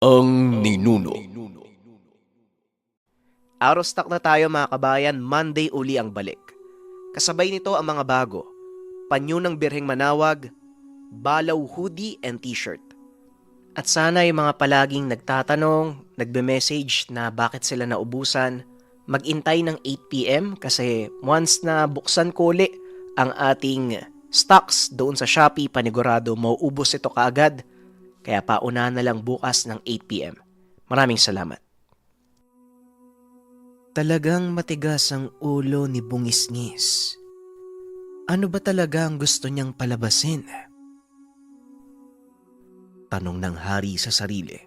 Ang ninuno. Out of stock na tayo mga kabayan, Monday uli ang balik. Kasabay nito ang mga bago, panyo ng Birheng Manawag, balaw hoodie and t-shirt. At sana yung mga palaging nagtatanong, nagbe-message na bakit sila naubusan, mag-intay ng 8 p.m. kasi once na buksan ko uli ang ating stocks doon sa Shopee, panigurado mauubos ito kaagad. Kaya paunahan na lang bukas ng 8 p.m. Maraming salamat. Talagang matigas ang ulo ni Bungisngis. Ano ba talaga ang gusto niyang palabasin? Tanong ng hari sa sarili.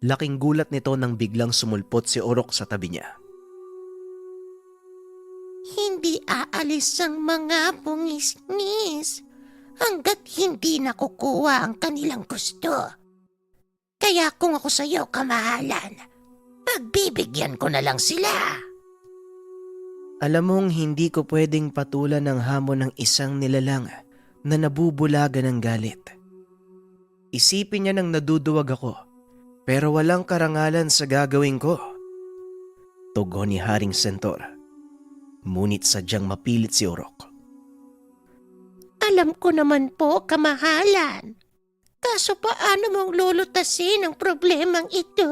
Laking gulat nito nang biglang sumulpot si Orok sa tabi niya. Hindi aalis ang mga bungisngis hanggat hindi nakukuha ang kanilang gusto. Kaya kung ako sa iyo, kamahalan, pagbibigyan ko na lang sila. Alam mong hindi ko pwedeng patulan ng hamon ng isang nilalang na nabubulagan ng galit. Isipin niya nang naduduwag ako, pero walang karangalan sa gagawin ko. Tugon ni Haring Sentor. Ngunit sadyang mapilit si Orok. Alam ko naman po, kamahalan. Kaso paano mong lulutasin ang problemang ito?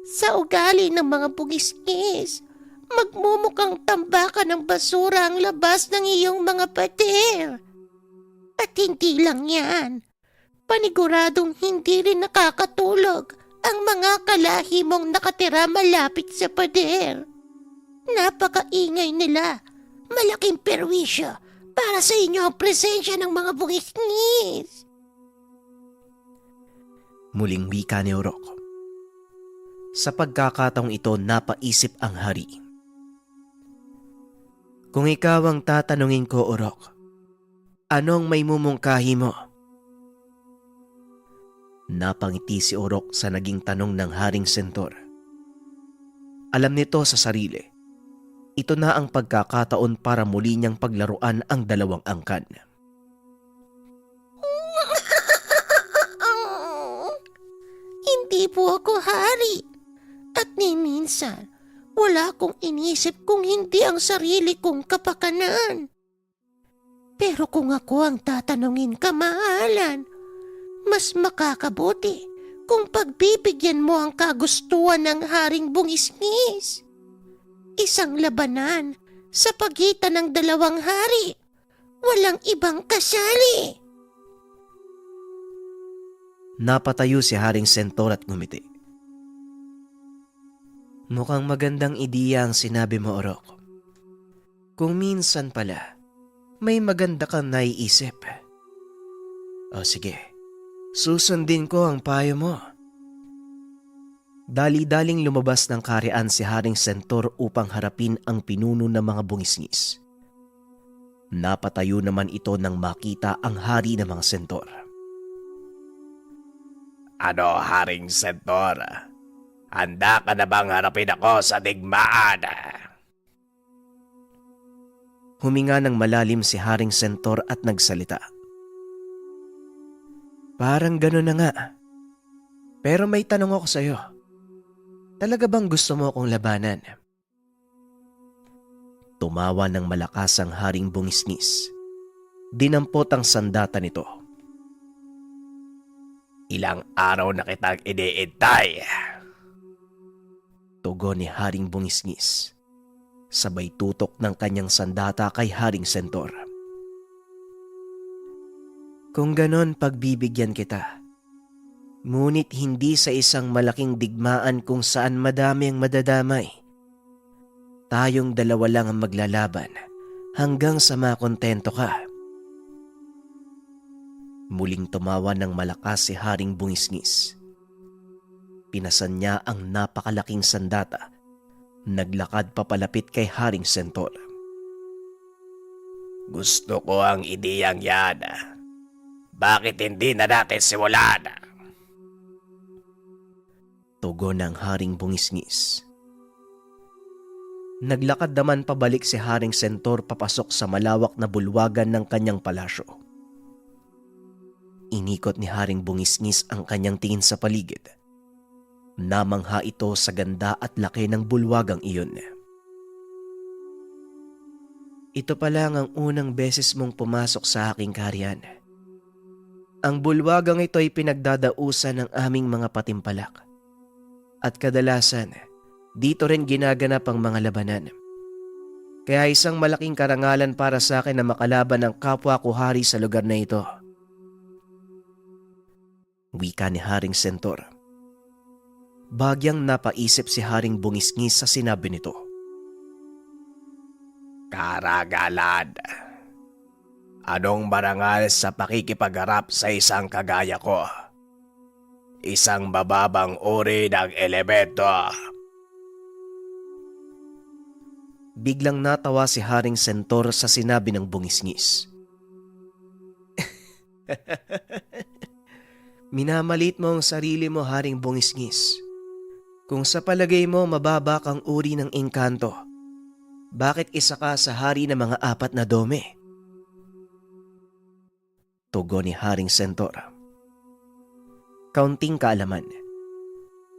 Sa ugali ng mga bungisngis, magmumukhang tambakan ng basura ang labas ng iyong mga pader. At hindi lang yan. Paniguradong hindi rin nakakatulog ang mga kalahi mong nakatira malapit sa pader. Napakaingay nila. Malaking perwisyo para sa inyo ang presensya ng mga bungisngis. Muling wika ni Orok. Sa pagkakataong ito, napaisip ang hari. Kung ikaw ang tatanungin ko, Orok, anong may mumungkahi mo? Napangiti si Orok sa naging tanong ng Haring Sentor. Alam nito sa sarili, ito na ang pagkakataon para muli niyang paglaruan ang dalawang angkan. Hindi po ako hari. At ni minsan, wala akong inisip kung hindi ang sarili kong kapakanan. Pero kung ako ang tatanungin, kamahalan, mas makakabuti kung pagbibigyan mo ang kagustuhan ng Haring Bungisngis. Isang labanan sa pagitan ng dalawang hari. Walang ibang kasali. Napatayo si Haring Sentor at ngumiti. Mukhang magandang ideya ang sinabi mo, Orok. Kung minsan pala, may maganda kang naiisip. O sige, susundin ko ang payo mo. Dali-daling lumabas ng karyaan si Haring Sentor upang harapin ang pinuno ng mga bungisngis. Napatayo naman ito nang makita ang hari ng mga sentor. Ano, Haring Sentor? Handa ka na bang harapin ako sa digmaan? Huminga ng malalim si Haring Sentor at nagsalita. Parang gano'n na nga. Pero may tanong ako sa'yo. Talaga bang gusto mo akong labanan? Tumawa ng malakas ang Haring Bungisngis. Dinampot ang sandata nito. Ilang araw na kitang iniintay. Tugon ni Haring Bungisngis. Sabay tutok ng kanyang sandata kay Haring Sentor. Kung ganon, pagbibigyan kita. Ngunit hindi sa isang malaking digmaan kung saan madami ang madadamay. Tayong dalawa lang ang maglalaban hanggang sa makontento ka. Muling tumawa ng malakas si Haring Bungisngis. Pinasan niya ang napakalaking sandata. Naglakad papalapit kay Haring Sentor. Gusto ko ang ideyang yan. Bakit hindi na natin simulan? Tugon ng Haring Bungisngis. Naglakad naman pabalik si Haring Sentor papasok sa malawak na bulwagan ng kanyang palasyo. Inikot ni Haring Bungisngis ang kanyang tingin sa paligid. Namangha ito sa ganda at laki ng bulwagang iyon. Ito pa lang ang unang beses mong pumasok sa aking kaharian. Ang bulwagang ito ay pinagdadausan ng aming mga patimpalak. At kadalasan, dito rin ginaganap ang mga labanan. Kaya isang malaking karangalan para sa akin na makalaban ng kapwa ko hari sa lugar na ito. Wika ni Haring Sentor. Bagyang napaisip si Haring Bungisngis sa sinabi nito. Karagalan. Anong marangal sa pakikipagharap sa isang kagaya ko? Isang bababang uri ng elemento. Biglang natawa si Haring Sentor sa sinabi ng Bungisngis. Minamalit mo ang sarili mo, Haring Bungisngis. Kung sa palagay mo mababa kang uri ng engkanto, bakit isa ka sa hari ng mga 4 na dome? Tugon ni Haring Sentor. Kaunting kaalaman.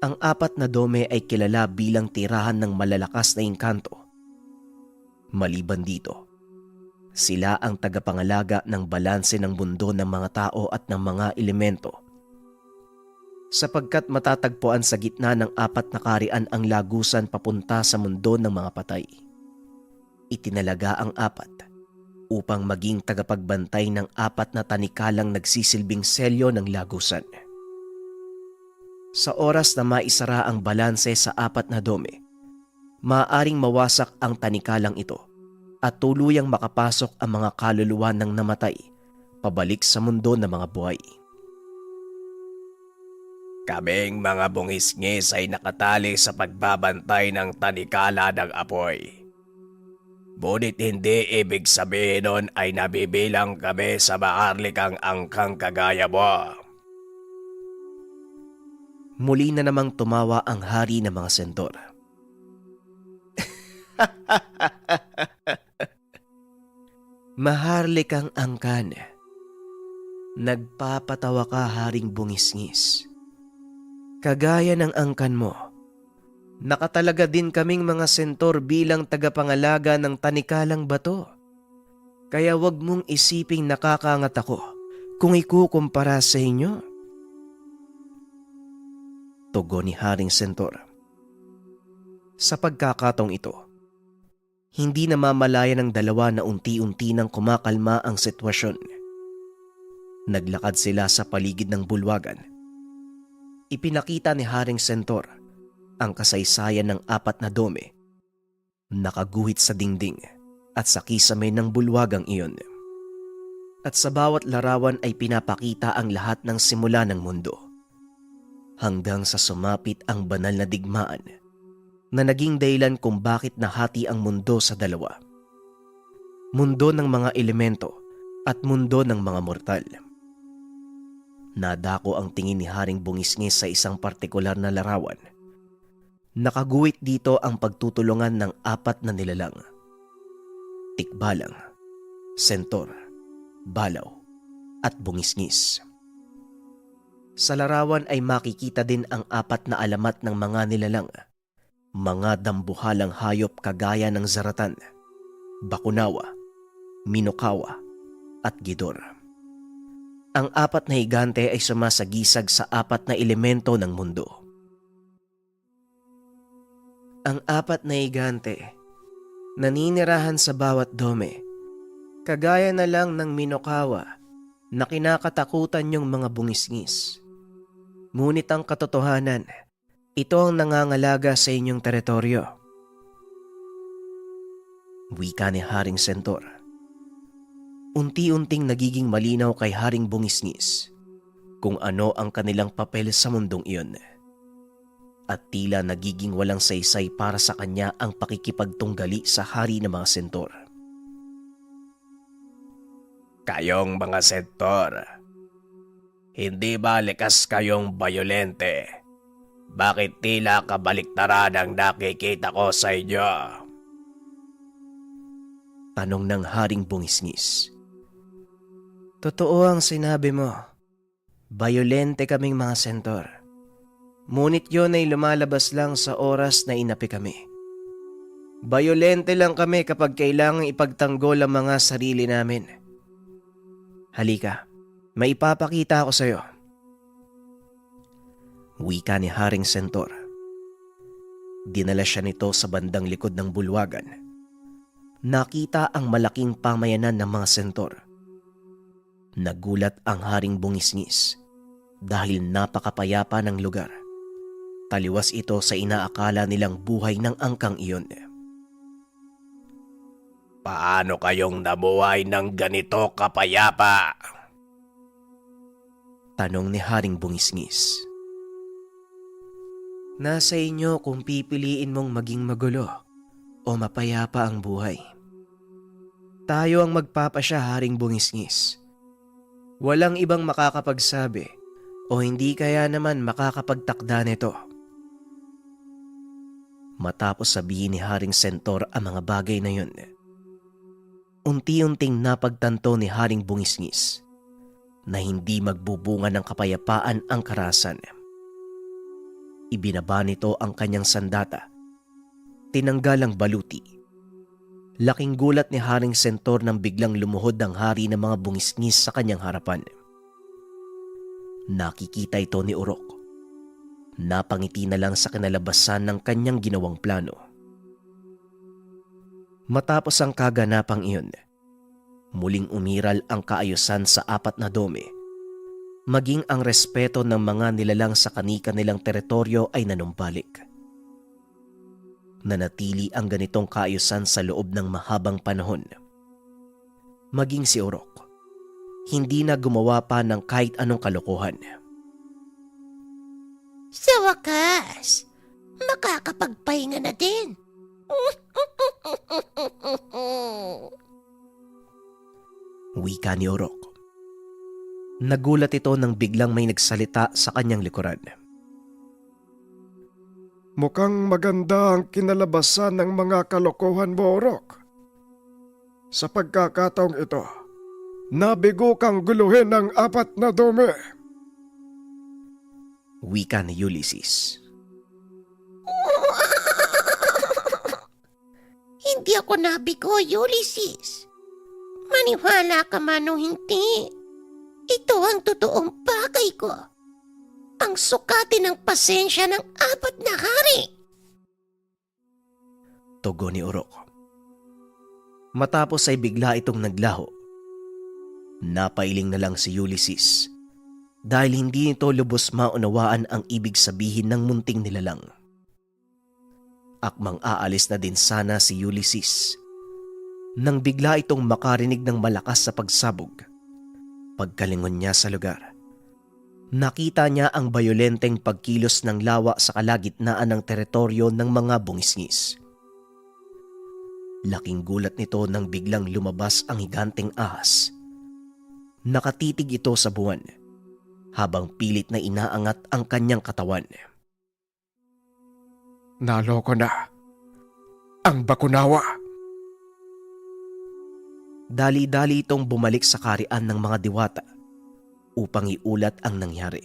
Ang 4 na dome ay kilala bilang tirahan ng malalakas na engkanto. Maliban dito, sila ang tagapangalaga ng balanse ng mundo ng mga tao at ng mga elemento. Sapagkat matatagpuan sa gitna ng 4 na kaharian ang lagusan papunta sa mundo ng mga patay. Itinalaga ang 4 upang maging tagapagbantay ng 4 na tanikalang nagsisilbing selyo ng lagusan. Sa oras na maisara ang balanse sa 4 na dome, maaaring mawasak ang tanikalang ito at tuluyang makapasok ang mga kaluluwa ng namatay pabalik sa mundo ng mga buhay. Kaming mga bungisngis ay nakatali sa pagbabantay ng tanikala ng apoy. Ngunit hindi ibig sabihin nun ay nabibilang kami sa maharlikang angkang kagaya mo. Muli na namang tumawa ang hari ng mga sentor. Maharlikang angkan. Nagpapatawa ka, Haring Bungisngis. Kagaya ng angkan mo, nakatalaga din kaming mga sentor bilang tagapangalaga ng tanikalang bato. Kaya wag mong isiping nakakangat ako kung ikukumpara sa inyo. Tugon ni Haring Sentor. Sa pagkakataong ito, hindi namamalaya ng dalawa na unti-unti nang kumakalma ang sitwasyon. Naglakad sila sa paligid ng bulwagan. Ipinakita ni Haring Sentor ang kasaysayan ng 4 na dome, nakaguhit sa dingding at sa kisame ng bulwagang iyon. At sa bawat larawan ay pinapakita ang lahat ng simula ng mundo, hanggang sa sumapit ang banal na digmaan na naging dahilan kung bakit nahati ang mundo sa dalawa. Mundo ng mga elemento at mundo ng mga mortal. Nadako ang tingin ni Haring Bungisngis sa isang partikular na larawan. Nakaguhit dito ang pagtutulungan ng 4 na nilalang. Tikbalang, Sentor, Balaw, at Bungisngis. Sa larawan ay makikita din ang 4 na alamat ng mga nilalang. Mga dambuhalang hayop kagaya ng Zaratan, Bakunawa, Minokawa, at Gidor. Ang 4 na higante ay sumasagisag sa 4 na elemento ng mundo. Ang 4 na higante, naninirahan sa bawat dome, kagaya na lang ng Minokawa na kinakatakutan yung mga bungisngis. Ngunit ang katotohanan, ito ang nangangalaga sa inyong teritoryo. Wika ni Haring Sentor. Unti-unting nagiging malinaw kay Haring Bungisngis kung ano ang kanilang papel sa mundong iyon. At tila nagiging walang saysay para sa kanya ang pakikipagtunggali sa hari ng mga sentor. Kayong mga sentor, hindi ba likas kayong bayolente? Bakit tila kabaliktaran ang nakikita ko sa inyo? Tanong ng Haring Bungisngis. Totoo ang sinabi mo. Bayolente kaming mga sentor. Ngunit yon ay lumalabas lang sa oras na inapi kami. Bayolente lang kami kapag kailangang ipagtanggol ang mga sarili namin. Halika, may ipapakita ako sa'yo. Wika ni Haring Sentor. Dinala siya nito sa bandang likod ng bulwagan. Nakita ang malaking pamayanan ng mga sentor. Nagulat ang Haring Bungisngis dahil napakapayapa ng lugar. Taliwas ito sa inaakala nilang buhay ng angkang iyon. Paano kayong nabuhay ng ganito kapayapa? Tanong ni Haring Bungisngis. Nasa inyo kung pipiliin mong maging magulo o mapayapa ang buhay. Tayo ang magpapasya, Haring Bungisngis. Walang ibang makakapagsabi o hindi kaya naman makakapagtakda nito. Matapos sabihin ni Haring Sentor ang mga bagay na yun, unti-unting napagtanto ni Haring Bungisngis na hindi magbubunga ng kapayapaan ang karahasan. Ibinaba nito ang kanyang sandata. Tinanggal ang baluti. Laking gulat ni Haring Sentor nang biglang lumuhod ang hari ng mga bungisngis sa kanyang harapan. Nakikita ito ni Urok. Napangiti na lang sa kinalabasan ng kanyang ginawang plano. Matapos ang kaganapang iyon, muling umiral ang kaayusan sa apat na dome. Maging ang respeto ng mga nilalang sa kani-kanilang teritoryo ay nanumbalik. Nanatili ang ganitong kaayusan sa loob ng mahabang panahon. Maging si Urok, hindi na gumawa pa ng kahit anong kalokohan. Sa wakas, makakapagpahinga na din. Wika ni Urok. Nagulat ito nang biglang may nagsalita sa kanyang likuran. Mukhang maganda ang kinalabasan ng mga kalokohan mo, Urok. Sa pagkakataong ito, nabigo kang guluhin ng apat na dome. Wika ni Ulysses. Hindi ako nabigo, Ulysses. Maniwala ka man o hindi. Ito ang totoong bagay ko. Ang sukatin ng pasensya ng apat na hari. Tugon ni Urok. Matapos ay bigla itong naglaho. Napailing na lang si Ulysses dahil hindi nito lubos maunawaan ang ibig sabihin ng munting nilalang. Akmang aalis na din sana si Ulysses nang bigla itong makarinig ng malakas sa pagsabog. Pagkalingon niya sa lugar, nakita niya ang bayolenteng pagkilos ng lawa sa kalagitnaan ng teritoryo ng mga bungisngis. Laking gulat nito nang biglang lumabas ang higanteng ahas. Nakatitig ito sa buwan habang pilit na inaangat ang kanyang katawan. Naloko na ang bakunawa. Dali-dali itong bumalik sa karian ng mga diwata upang iulat ang nangyari.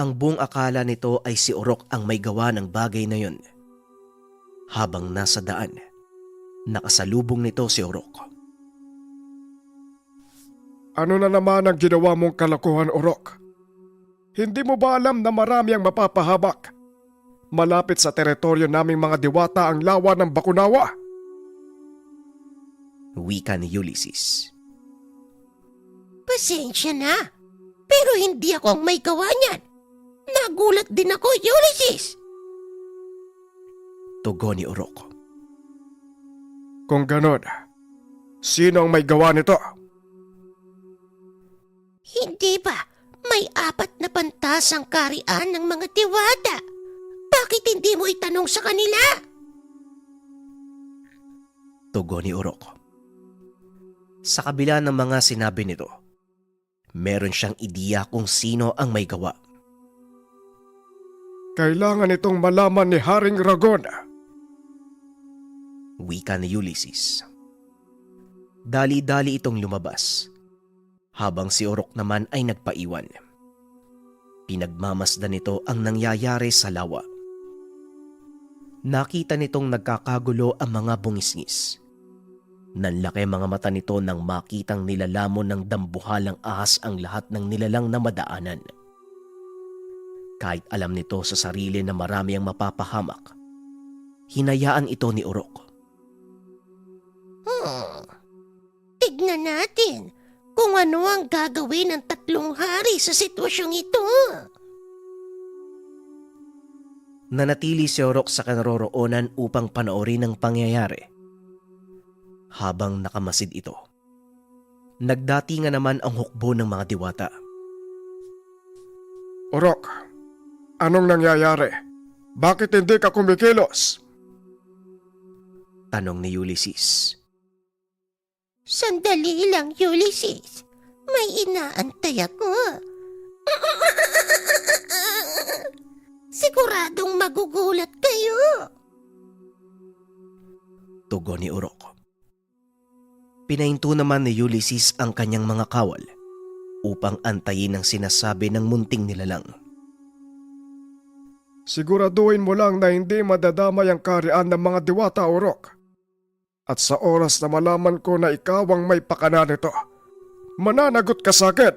Ang buong akala nito ay si Urok ang may gawa ng bagay na yun. Habang nasa daan, nakasalubong nito si Urok. Ano na naman ang ginawa mong kalokohan, Urok? Hindi mo ba alam na marami ang mapapahabak? Malapit sa teritoryo naming mga diwata ang lawa ng bakunawa. Wika ni Ulysses. Pasensya na, pero hindi ako ang may gawa niyan. Nagulat din ako, Ulysses. Tugon ni Urok. Kung ganon, sino ang may gawa nito? Hindi ba may apat na pantasang karian ng mga diwata? Bakit hindi mo itanong sa kanila? Tugon ni Urok. Sa kabila ng mga sinabi nito, meron siyang ideya kung sino ang may gawa. Kailangan itong malaman ni Haring Ragon. Wika ni Ulysses. Dali-dali itong lumabas, habang si Urok naman ay nagpaiwan. Pinagmamasdan nito ang nangyayari sa lawa. Nakita nitong nagkakagulo ang mga bungisngis. Nanlaki mga mata nito nang makitang nilalamon ng dambuhalang ahas ang lahat ng nilalang na madaanan. Kahit alam nito sa sarili na marami ang mapapahamak, hinayaan ito ni Urok. Tignan natin kung ano ang gagawin ng 3 hari sa sitwasyong ito. Nanatili si Urok sa kinaroroonan upang panoorin ang pangyayari. Habang nakamasid ito, nagdatingan naman ang hukbo ng mga diwata. Urok, anong nangyayari? Bakit hindi ka kumikilos? Tanong ni Ulysses. Sandali lang, Ulysses. May inaantay ako. Siguradong magugulat kayo. Tugon ni Urok. Pinahinto naman ni Ulysses ang kanyang mga kawal upang antayin ang sinasabi ng munting nilalang. Siguraduhin mo lang na hindi madadamay ang kaharian ng mga diwata, Urok. At sa oras na malaman ko na ikaw ang may pakana nito, mananagot ka sa akin.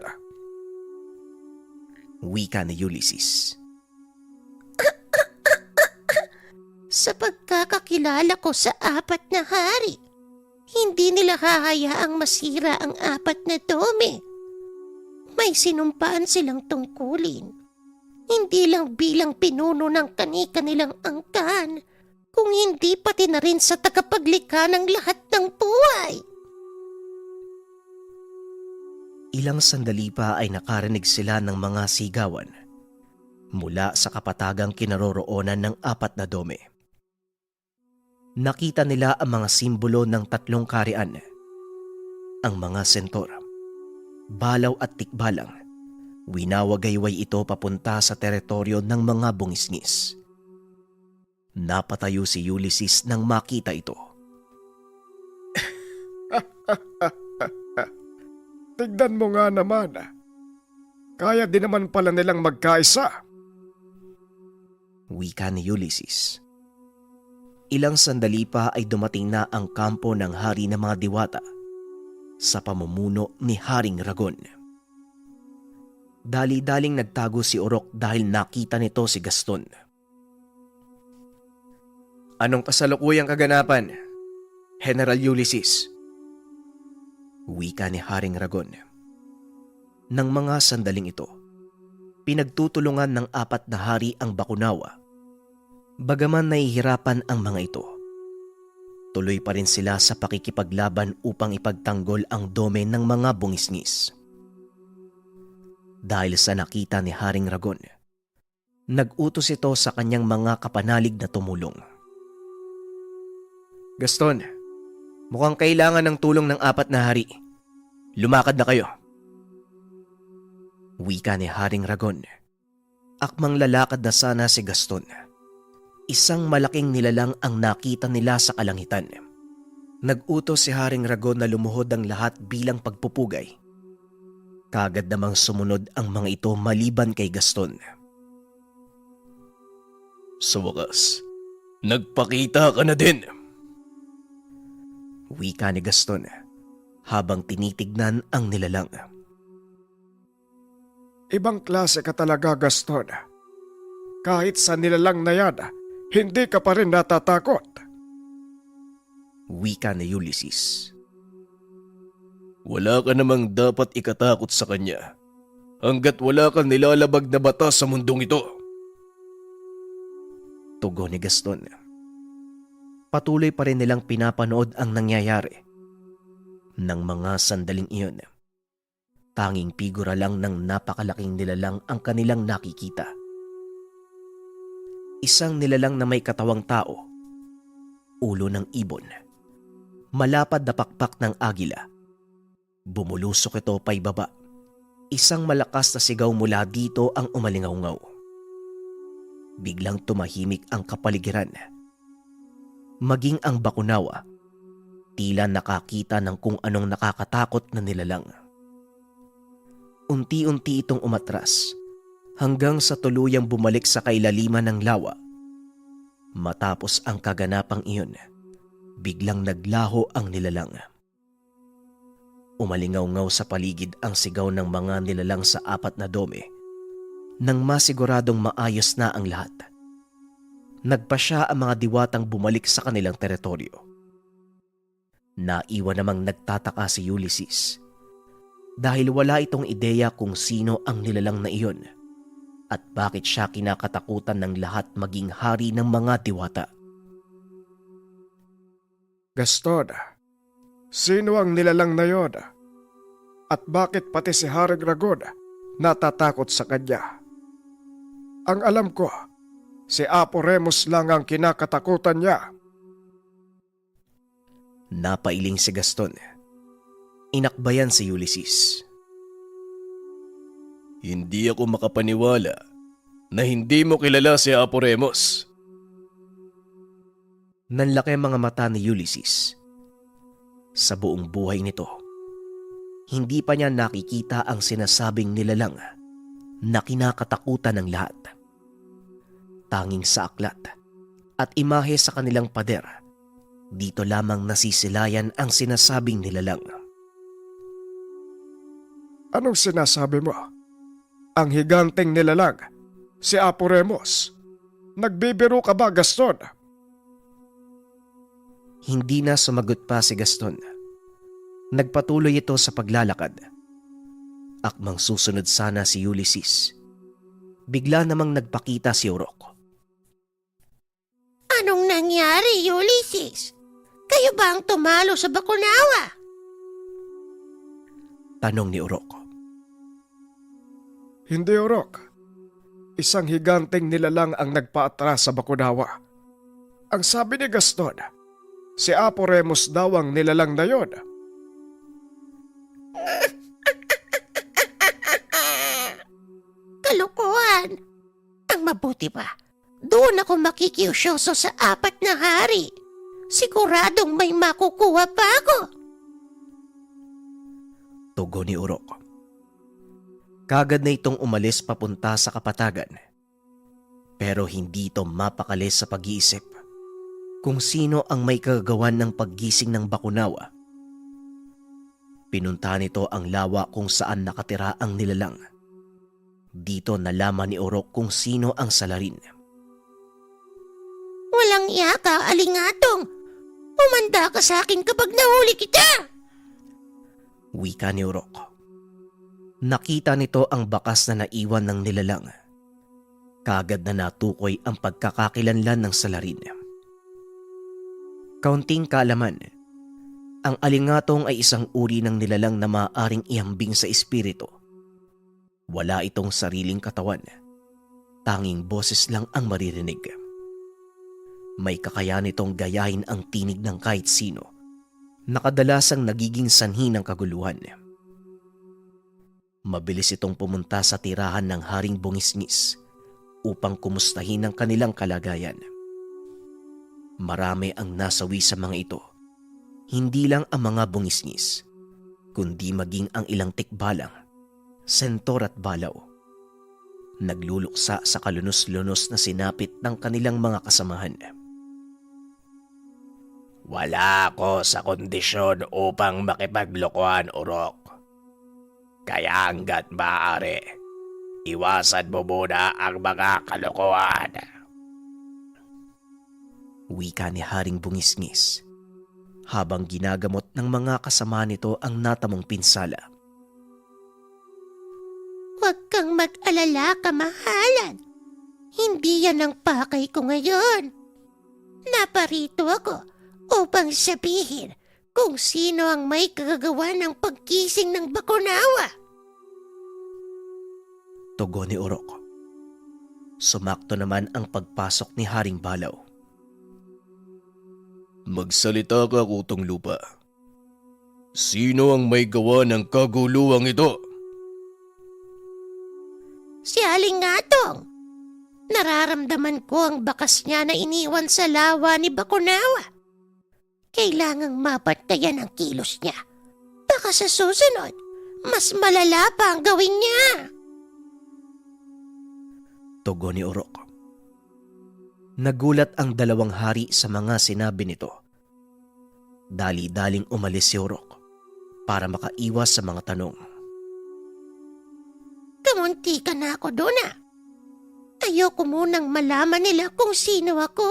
Wika ni Ulysses. Sa pagkakakilala ko sa 4 na hari, hindi nila hahayaang masira ang 4 na dome. May sinumpaan silang tungkulin. Hindi lang bilang pinuno ng kani-kanilang angkan, kung hindi pati na rin sa tagapaglikha ng lahat ng buhay. Ilang sandali pa ay nakarinig sila ng mga sigawan mula sa kapatagang kinaroroonan ng 4 na dome. Nakita nila ang mga simbolo ng 3 kaharian. Ang mga sentor, balaw at tikbalang, winawagayway ito papunta sa teritoryo ng mga bungisngis. Napatayo si Ulysses nang makita ito. Tignan mo nga naman. Kaya din naman pala nilang magkaisa. Wika ni Ulysses. Ilang sandali pa ay dumating na ang kampo ng hari ng mga diwata sa pamumuno ni Haring Ragon. Dali-daling nagtago si Urok dahil nakita nito si Gaston. Anong kasalukuyang kaganapan, General Ulysses? Wika ni Haring Ragon. Nang mga sandaling ito, pinagtutulungan ng 4 na hari ang Bakunawa. Bagaman nahihirapan ang mga ito, tuloy pa rin sila sa pakikipaglaban upang ipagtanggol ang dome ng mga bungisngis. Dahil sa nakita ni Haring Ragon, nag-utos ito sa kanyang mga kapanalig na tumulong. Gaston, mukhang kailangan ng tulong ng 4 na hari. Lumakad na kayo. Wika ni Haring Ragon. Akmang lalakad na sana si Gaston. Isang malaking nilalang ang nakita nila sa kalangitan. Nag-utos si Haring Ragon na lumuhod ang lahat bilang pagpupugay. Kagad namang sumunod ang mga ito maliban kay Gaston. Sa wakas, nagpakita ka na din. Wika ni Gaston habang tinitignan ang nilalang. Ibang klase ka talaga, Gaston. Kahit sa nilalang na yan, hindi ka pa rin natatakot. Wika ni Ulysses. Wala ka namang dapat ikatakot sa kanya hanggat wala kang nilalabag na batas sa mundong ito. Tugon ni Gaston. Patuloy pa rin nilang pinapanood ang nangyayari. Nang mga sandaling iyon, tanging figura lang ng napakalaking nilalang ang kanilang nakikita. Isang nilalang na may katawang tao, ulo ng ibon, malapad na pakpak ng agila. Bumulusok ito paibaba. Isang malakas na sigaw mula dito ang umalingaw-ngaw. Biglang tumahimik ang kapaligiran. Maging ang Bakunawa, tila nakakita ng kung anong nakakatakot na nilalang. Unti-unti itong umatras hanggang sa tuluyang bumalik sa kailaliman ng lawa. Matapos ang kaganapang iyon, biglang naglaho ang nilalang. Umalingaw-ngaw sa paligid ang sigaw ng mga nilalang sa 4 na dome nang masiguradong maayos na ang lahat. Nagpasya ang mga diwatang bumalik sa kanilang teritoryo. Naiwan namang nagtataka si Ulysses dahil wala itong ideya kung sino ang nilalang na iyon at bakit siya kinakatakutan ng lahat maging hari ng mga diwata. Gaston, sino ang nilalang na yon? At bakit pati si Haring Ragon natatakot sa kanya? Ang alam ko, si Apo Remus lang ang kinakatakutan niya. Napailing si Gaston. Inakbayan si Ulysses. Hindi ako makapaniwala na hindi mo kilala si Apo Remus. Nanlaki ang mga mata ni Ulysses. Sa buong buhay nito, hindi pa niya nakikita ang sinasabing nilalang na kinakatakutan ng lahat. Tanging sa aklat at imahe sa kanilang pader, dito lamang nasisilayan ang sinasabing nilalang. Anong sinasabi mo? Ang higanteng nilalang, si Apo Remus. Nagbibiro ka ba, Gaston? Hindi na sumagot pa si Gaston. Nagpatuloy ito sa paglalakad. Akmang susunod sana si Ulysses. Bigla namang nagpakita si Urok. Anong nangyari, Ulysses? Kayo ba ang tumalo sa Bakunawa? Tanong ni Urok. Hindi, Urok. Isang higanteng nilalang ang nagpaatras sa Bakunawa. Ang sabi ni Gaston, si Apo Remus daw ang nilalang na yon. Kalukuhan! Ang mabuti pa, doon ako makikiusyoso sa 4 na hari. Siguradong may makukuha pa ako. Tugon ni Urok. Kagad na itong umalis papunta sa kapatagan. Pero hindi ito mapakali sa pag-iisip kung sino ang may kagagawan ng paggising ng Bakunawa. Pinunta nito ang lawa kung saan nakatira ang nilalang. Dito nalaman ni Urok kung sino ang salarin. Walang iya ka, alingatong. Umanda ka sa akin kapag nahuli kita. Wika ni Urok. Nakita nito ang bakas na naiwan ng nilalang. Kagad na natukoy ang pagkakakilanlan ng salarin. Kaunting kaalaman, ang alingatong ay isang uri ng nilalang na maaaring ihambing sa espiritu. Wala itong sariling katawan. Tanging boses lang ang maririnig. May kakayahan itong gayahin ang tinig ng kahit sino, na kadalasang nagiging sanhi ng kaguluhan. Mabilis itong pumunta sa tirahan ng Haring Bungisngis upang kumustahin ang kanilang kalagayan. Marami ang nasawi sa mga ito. Hindi lang ang mga bungisngis, kundi maging ang ilang tikbalang, sentor at balaw. Nagluluksa sa kalunos-lunos na sinapit ng kanilang mga kasamahan. Wala ako sa kondisyon upang makipaglokohan, Urok. Kaya hanggat maaari, iwasan mo muna ang mga kalokohan. Wika ni Haring Bungisngis habang ginagamot ng mga kasama nito ang natamong pinsala. Huwag kang mag-alala, kamahalan. Hindi yan ang pakay ko ngayon. Naparito ako upang sabihin kung sino ang may kagagawa ng pagkising ng Bakunawa. Tugon ni Urok. Sumakto naman ang pagpasok ni Haring Balaw. Magsalita ka, Kutong Lupa. Sino ang may gawa ng kaguluhang ito? Si Alingatong. Nararamdaman ko ang bakas niya na iniwan sa lawa ni Bakunawa. Kailangang mabantayan ang kilos niya. Baka sa susunod, mas malala pa ang gawin niya. Tugon ni Urok. Nagulat ang dalawang hari sa mga sinabi nito. Dali-daling umalis si Urok para makaiwas sa mga tanong. Kamunti ka na ako doon ah. Ayoko munang malaman nila kung sino ako.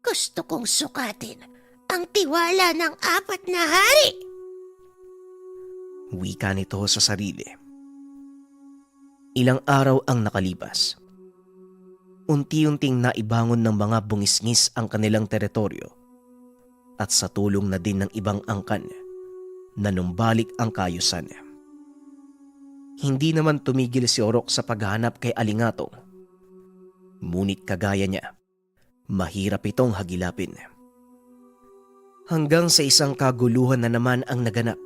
Gusto kong sukatin ang tiwala ng 4 na hari. Wika nito sa sarili. Ilang araw ang nakalipas. Unti-unting naibangon ng mga bungisngis ang kanilang teritoryo at sa tulong na din ng ibang angkan, nanumbalik ang kaayusan. Hindi naman tumigil si Urok sa paghahanap kay Alingatong. Ngunit kagaya niya, mahirap itong hagilapin. Hanggang sa isang kaguluhan na naman ang naganap.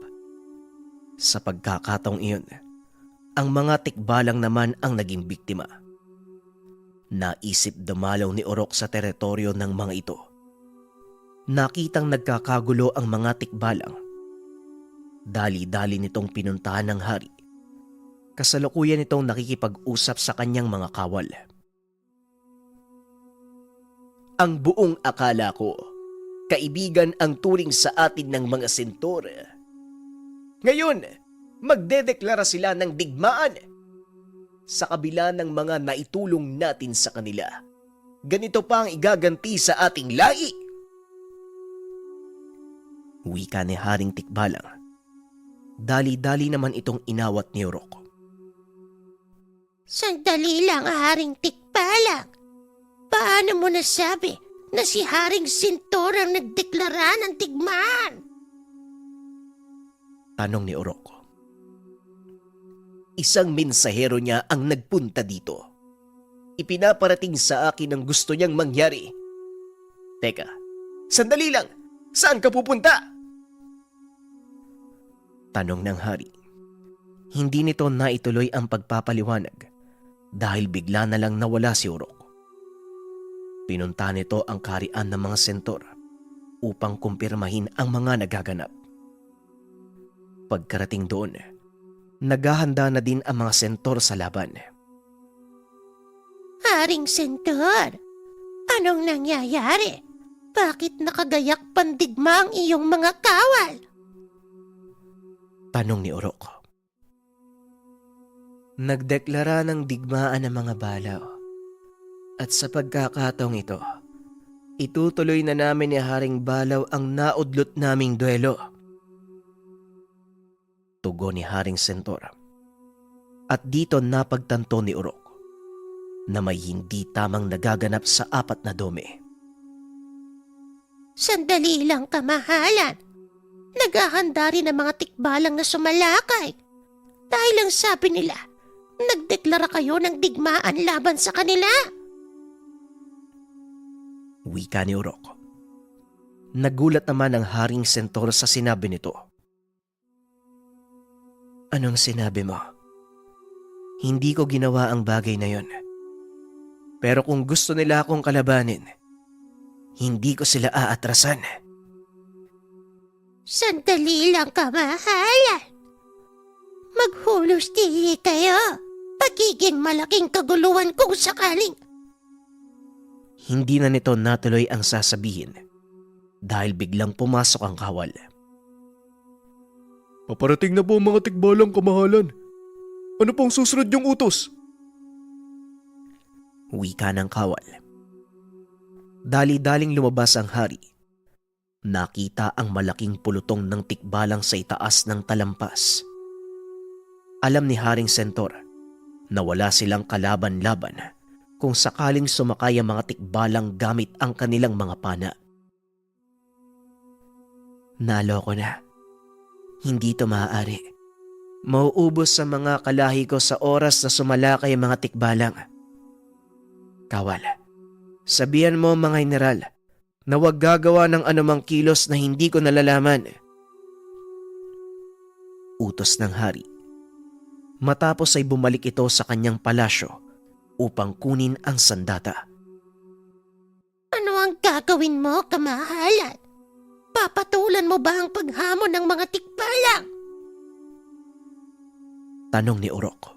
Sa pagkakataong iyon, ang mga tikbalang naman ang naging biktima. Naisip dumalaw ni Urok sa teritoryo ng mga ito. Nakitang nagkakagulo ang mga tikbalang. Dali-dali nitong pinuntahan ng hari. Kasalukuyan itong nakikipag-usap sa kanyang mga kawal. Ang buong akala ko, kaibigan ang turing sa atin ng mga sentor. Ngayon, magdedeklara sila ng digmaan. Sa kabila ng mga naitulong natin sa kanila, ganito pa ang igaganti sa ating lahi. Wika ni Haring Tikbalang. Dali-dali naman itong inawat ni Urok. Sandali lang, Haring Tikbalang. Paano mo nasabi na si Haring Sintor ang nagdeklara ng digmaan? Tanong ni Urok. Isang mensahero niya ang nagpunta dito. Ipinaparating sa akin ang gusto niyang mangyari. Teka, sandali lang! Saan ka pupunta? Tanong ng hari. Hindi nito naituloy ang pagpapaliwanag dahil bigla na lang nawala si Urok. Pinunta nito ang kaharian ng mga sentor upang kumpirmahin ang mga nagaganap. Pagkarating doon, naghahanda na din ang mga sentor sa laban. Haring Sentor, anong nangyayari? Bakit nakagayak pandigma ang iyong mga kawal? Tanong ni Urok. Nagdeklara ng digmaan ang mga balaw. At sa pagkakataong ito, itutuloy na namin ni Haring Balaw ang naudlot naming duelo. Tugon ni Haring Sentor. At dito napagtanto ni Urok na may hindi tamang nagaganap sa 4 na dome. Sandali lang, kamahalan. Naghahanda rin ang mga tikbalang na sumalakay. Dahil ang sabi nila, nagdeklara kayo ng digmaan laban sa kanila. Wika ni Urok. Nagulat naman ang Haring Sentor sa sinabi nito. Anong sinabi mo? Hindi ko ginawa ang bagay na yon. Pero kung gusto nila akong kalabanin, hindi ko sila aatrasan. Sandali lang, kamahalan. Maghulos dihi kayo. Pagiging malaking kaguluhan kung sakaling. Hindi na nito natuloy ang sasabihin dahil biglang pumasok ang kawal. Paparating na po ang mga tikbalang, kamahalan. Ano pong susunod yung utos? Wika ng kawal. Dali-daling lumabas ang hari. Nakita ang malaking pulutong ng tikbalang sa itaas ng talampas. Alam ni Haring Sentor na wala silang kalaban-laban kung sakaling sumakay ang mga tikbalang gamit ang kanilang mga pana. Naloko na. Hindi ito maaari. Mauubos sa mga kalahi ko sa oras na sumalakay ang mga tikbalang. Kawal, sabihan mo mga general na huwag gagawa ng anumang kilos na hindi ko nalalaman. Utos ng hari. Matapos ay bumalik ito sa kanyang palasyo upang kunin ang sandata. Ano ang gagawin mo, kamahalan? Papatulan mo ba ang paghamon ng mga tikbalang? Tanong ni Urok.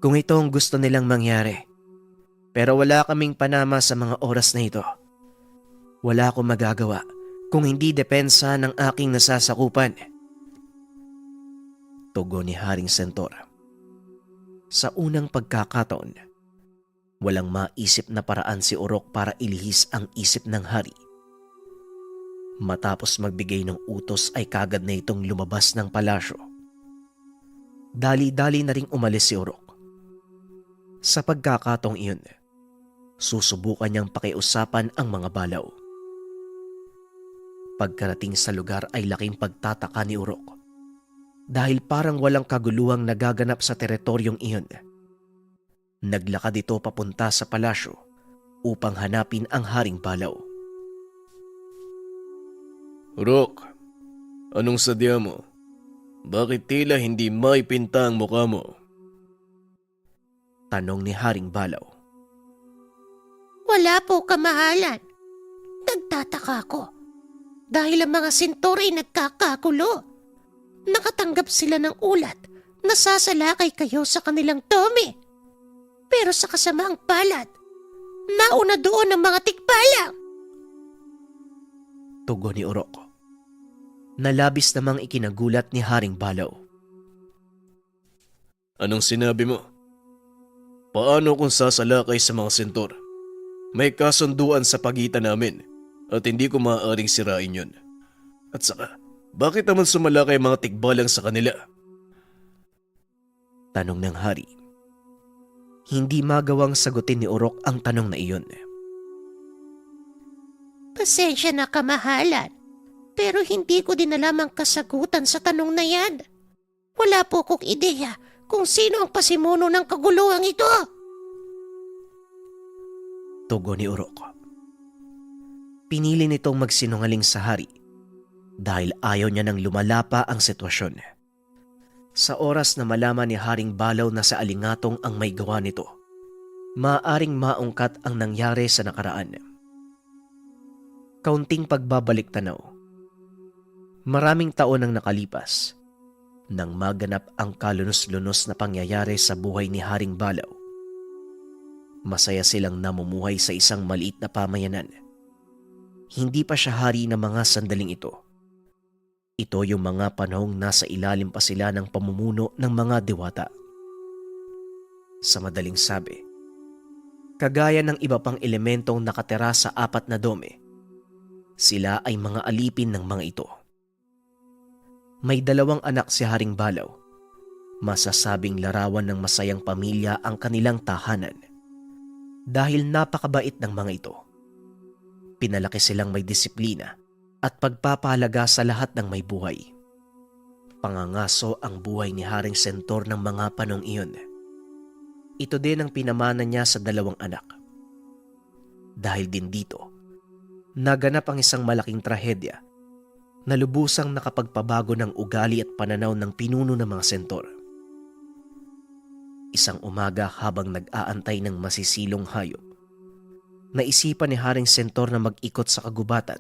Kung ito ang gusto nilang mangyari, pero wala kaming panama sa mga oras na ito. Wala akong magagawa kung hindi depensa ng aking nasasakupan. Tugon ni Haring Sentor. Sa unang pagkakataon, walang maisip na paraan si Urok para ilihis ang isip ng hari. Matapos magbigay ng utos ay kagad na itong lumabas ng palasyo. Dali-dali na ring umalis si Urok. Sa pagkakataong iyon, susubukan niyang pakiusapan ang mga balaw. Pagkarating sa lugar ay laking pagtataka ni Urok dahil parang walang kaguluhang nagaganap sa teritoryong iyon. Naglakad ito papunta sa palasyo upang hanapin ang Haring Balaw. Urok, anong sadya mo? Bakit tila hindi maipinta ang mukha mo? Tanong ni Haring Balaw. Wala po, kamahalan. Nagtataka ako. Dahil ang mga sentor ay nagkakagulo. Nakatanggap sila ng ulat na sasalakay kayo sa kanilang dome. Pero sa kasamaang palad, nauna doon ang mga tikbalang. Tugon ni Urok. Nalabis namang ikinagulat ni Haring Balaw. Anong sinabi mo? Paano kung sasalakay sa mga sentor? May kasunduan sa pagitan namin at hindi ko maaaring sirain yun. At saka, bakit naman sumalakay ang mga tikbalang sa kanila? Tanong ng hari. Hindi magawang sagutin ni Urok ang tanong na iyon. Pasensya na, kamahalan. Pero hindi ko din alam ang kasagutan sa tanong na yan. Wala po kong ideya kung sino ang pasimuno ng kaguluhang ito. Tugon ni Urok. Pinili nitong magsinungaling sa hari dahil ayaw niya nang lumalapa ang sitwasyon. Sa oras na malaman ni Haring Balaw na sa alingatong ang may gawa nito, maaaring maungkat ang nangyari sa nakaraan. Kaunting pagbabalik tanaw. Maraming taon ang nakalipas nang maganap ang kalunos-lunos na pangyayari sa buhay ni Haring Balaw. Masaya silang namumuhay sa isang maliit na pamayanan. Hindi pa siya hari ng mga sandaling ito. Ito yung mga panahong nasa ilalim pa sila ng pamumuno ng mga diwata. Sa madaling sabi, kagaya ng iba pang elementong nakatira sa 4 na dome, sila ay mga alipin ng mga ito. May 2 anak si Haring Balaw. Masasabing larawan ng masayang pamilya ang kanilang tahanan. Dahil napakabait ng mga ito. Pinalaki silang may disiplina at pagpapahalaga sa lahat ng may buhay. Pangangaso ang buhay ni Haring Sentor ng mga panong iyon. Ito din ang pinamana niya sa 2 anak. Dahil din dito, naganap ang isang malaking trahedya na lubusang nakapagpabago ng ugali at pananaw ng pinuno ng mga sentor. Isang umaga habang nag-aantay ng masisilong hayop, naisipan ni Haring Sentor na mag-ikot sa kagubatan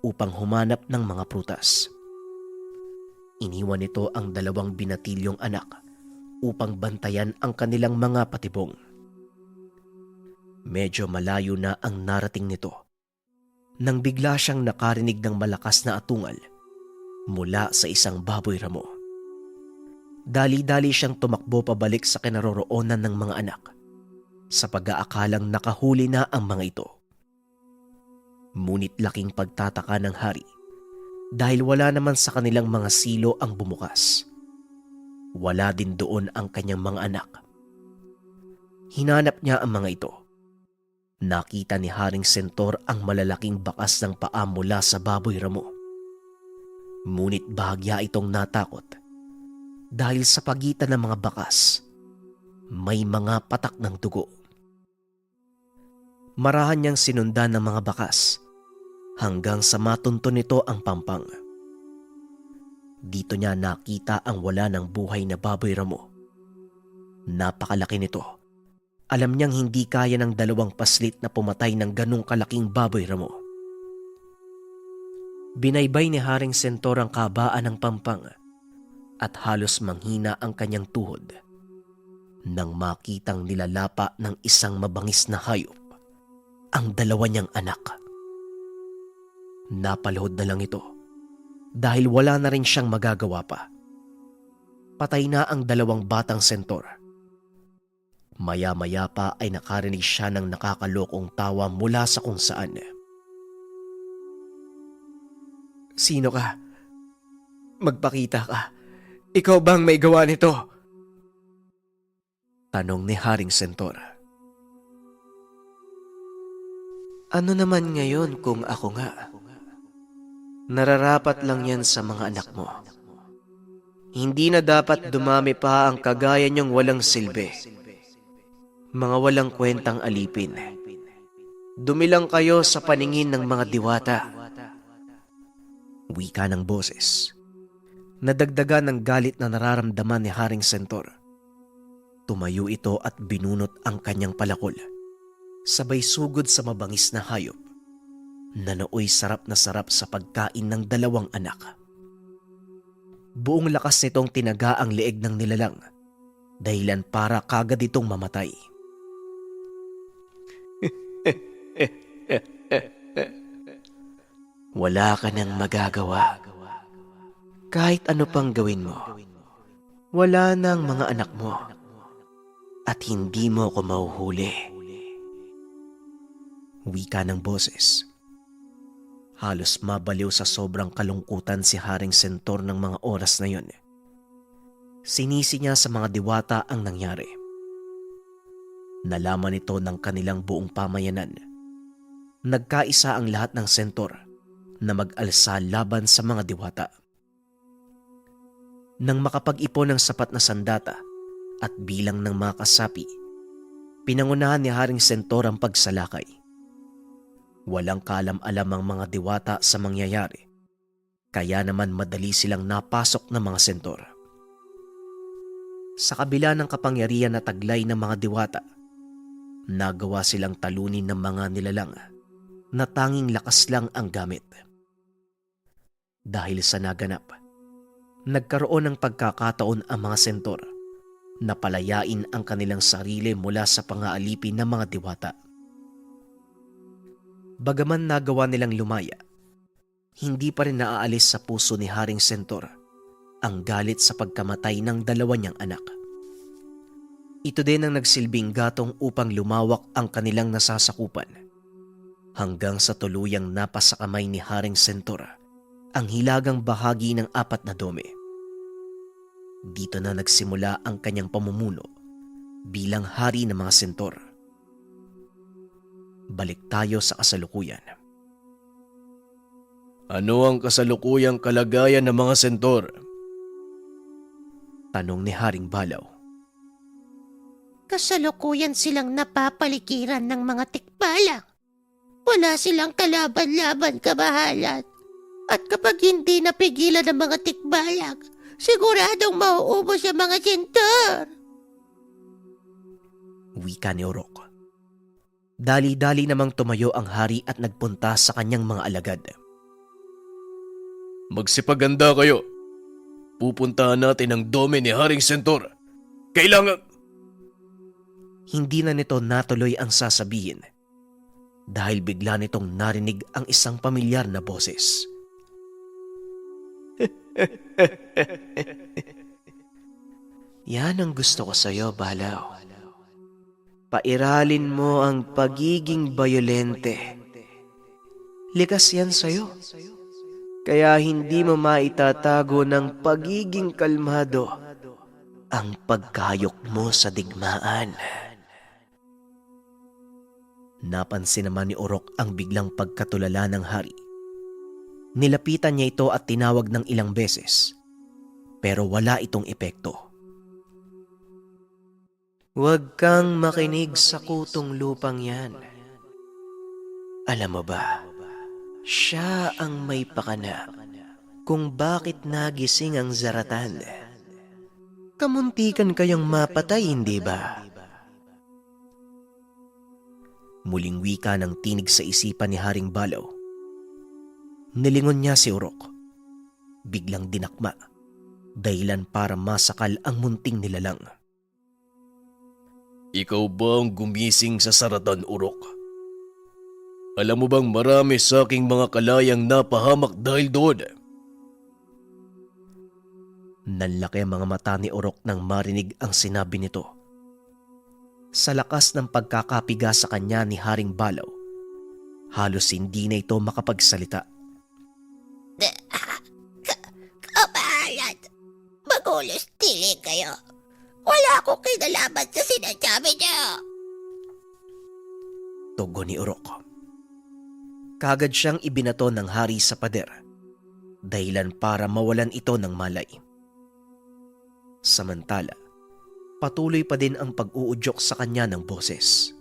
upang humanap ng mga prutas. Iniwan nito ang 2 binatilyong anak upang bantayan ang kanilang mga patibong. Medyo malayo na ang narating nito nang bigla siyang nakarinig ng malakas na atungal mula sa isang baboy ramo. Dali-dali siyang tumakbo pabalik sa kinaroroonan ng mga anak sa pag-aakalang nakahuli na ang mga ito. Ngunit laking pagtataka ng hari dahil wala naman sa kanilang mga silo ang bumukas. Wala din doon ang kanyang mga anak. Hinanap niya ang mga ito. Nakita ni Haring Sentor ang malalaking bakas ng paa mula sa baboy ramo. Ngunit bahagya itong natakot dahil sa pagitan ng mga bakas, may mga patak ng dugo. Marahan niyang sinundan ng mga bakas hanggang sa matunto nito ang pampang. Dito niya nakita ang wala ng buhay na baboy ramo. Napakalaki nito. Alam niyang hindi kaya ng 2 paslit na pumatay ng ganong kalaking baboy ramo. Binaybay ni Haring Sentor ang kabaan ng pampang at halos manghina ang kanyang tuhod nang makitang nilalapa ng isang mabangis na hayop ang dalawa niyang anak. Napalahod na lang ito dahil wala na rin siyang magagawa pa. Patay na ang dalawang batang sentor. Maya-maya pa ay nakarinig siya ng nakakalokong tawa mula sa kung saan. "Sino ka? Magpakita ka. Ikaw bang may gawa nito?" Tanong ni Haring Sentor. "Ano naman ngayon kung ako nga? Nararapat lang yan sa mga anak mo. Hindi na dapat dumami pa ang kagaya niyong walang silbi. Mga walang kwentang alipin. Dumilang kayo sa paningin ng mga diwata." Wika ng boses. Nadagdagan ng galit na nararamdaman ni Haring Sentor. Tumayo ito at binunot ang kanyang palakol. Sabay sugod sa mabangis na hayop na nooy sarap na sarap sa pagkain ng dalawang anak. Buong lakas nitong tinaga ang leeg ng nilalang, dahilan para kagad itong mamatay. "Wala ka nang magagawa. Kahit ano pang gawin mo, wala nang mga anak mo. At hindi mo ko mahuhuli." Wika ng boses. Halos mabaliw sa sobrang kalungkutan si Haring Sentor ng mga oras na yon. Sinisi niya sa mga diwata ang nangyari. Nalaman ito ng kanilang buong pamayanan. Nagkaisa ang lahat ng sentor na mag-alsa laban sa mga diwata. Nang makapag-ipon ng sapat na sandata at bilang ng mga kasapi, pinangunahan ni Haring Sentor ang pagsalakay. Walang kaalam-alam ang mga diwata sa mangyayari, kaya naman madali silang napasok ng mga sentor. Sa kabila ng kapangyarihan na taglay ng mga diwata, nagawa silang talunin ng mga nilalang na tanging lakas lang ang gamit. Dahil sa naganap, nagkaroon ng pagkakataon ang mga sentor na palayain ang kanilang sarili mula sa pangaalipin ng mga diwata. Bagaman nagawa nilang lumaya, hindi pa rin naaalis sa puso ni Haring Sentor ang galit sa pagkamatay ng dalawa niyang anak. Ito din ang nagsilbing gatong upang lumawak ang kanilang nasasakupan, hanggang sa tuluyang napasakamay ni Haring Sentor ang hilagang bahagi ng 4 na dome. Dito na nagsimula ang kanyang pamumuno bilang hari ng mga sentor. Balik tayo sa kasalukuyan. Ano ang kasalukuyang kalagayan ng mga sentor? Tanong ni Haring Balaw. Kasalukuyan silang napapaligiran ng mga tikbalang. Wala silang kalaban-laban, kamahalan. At kapag hindi napigilan ng mga tikbalang, siguradong mauubos ang mga sentor. Wika ni Orok. Dali-dali namang tumayo ang hari at nagpunta sa kanyang mga alagad. Magsipaganda kayo. Pupuntahan natin ang dome ni Haring Sentor. Kailangan... Hindi na nito natuloy ang sasabihin dahil bigla nitong narinig ang isang pamilyar na boses. Yan ang gusto ko sa'yo, Balaw. Pairalin mo ang pagiging bayolente. Likas yan sa'yo. Kaya hindi mo maitatago ng pagiging kalmado ang pagkayok mo sa digmaan. Napansin naman ni Orok ang biglang pagkatulala ng hari. Nilapitan niya ito at tinawag ng ilang beses, pero wala itong epekto. Huwag kang makinig sa kutong lupang yan. Alam mo ba, siya ang may pakana kung bakit nagising ang zaratan. Kamuntikan kayang mapatay, hindi ba? Muling wika ng tinig sa isipan ni Haring Balaw. Nilingon niya si Orok. Biglang dinakma, dahilan para masakal ang munting nilalang. Ikaw ba ang gumising sa saratan, Urok? Alam mo bang marami sa aking mga kalayang napahamak dahil doon? Nanlaki ang mga mata ni Urok nang marinig ang sinabi nito. Sa lakas ng pagkakapiga sa kanya ni Haring Balaw, halos hindi na ito makapagsalita. Kabahayan, magulos tiling kayo. Wala akong kinalaman sa sinasabi niyo. Tugon ni Urok. Kagad siyang ibinato ng hari sa pader, dahilan para mawalan ito ng malay. Samantala, patuloy pa din ang pag-uudyok sa kanya ng boses.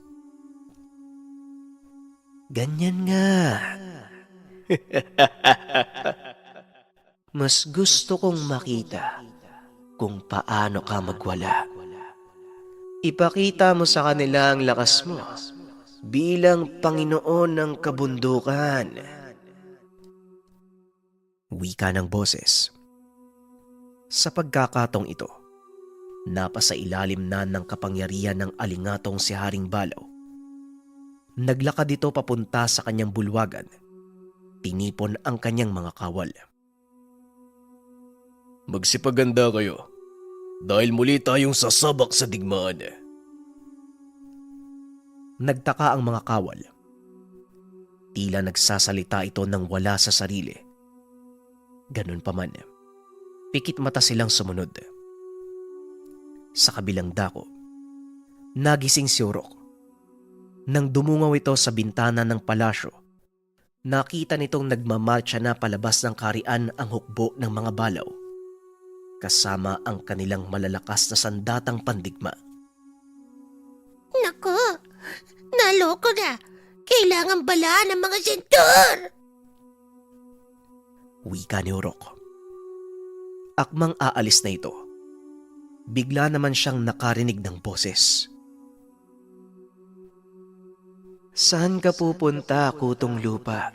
Ganyan nga. Mas gusto kong makita kung paano ka magwala. Ipakita mo sa kanila ang lakas mo bilang Panginoon ng kabundukan. Wika ng boses. Sa pagkakatong ito, napasa ilalim na ng kapangyarihan ng alingatong si Haring Balaw. Naglakad ito papunta sa kanyang bulwagan. Tinipon ang kanyang mga kawal. Magsipaganda kayo dahil muli tayong sasabak sa digmaan. Nagtaka ang mga kawal. Tila nagsasalita ito nang wala sa sarili. Ganun pa man, pikit mata silang sumunod. Sa kabilang dako, nagising si Urok. Nang dumungaw ito sa bintana ng palasyo, nakita nitong nagmamarcha na palabas ng karian ang hukbo ng mga balaw, kasama ang kanilang malalakas na sandatang pandigma. Naku, naloko na. Kailangan balaan ng mga sentor. Wika ni Urok. Akmang aalis na ito, bigla naman siyang nakarinig ng boses. Saan ka pupunta, kutong lupa?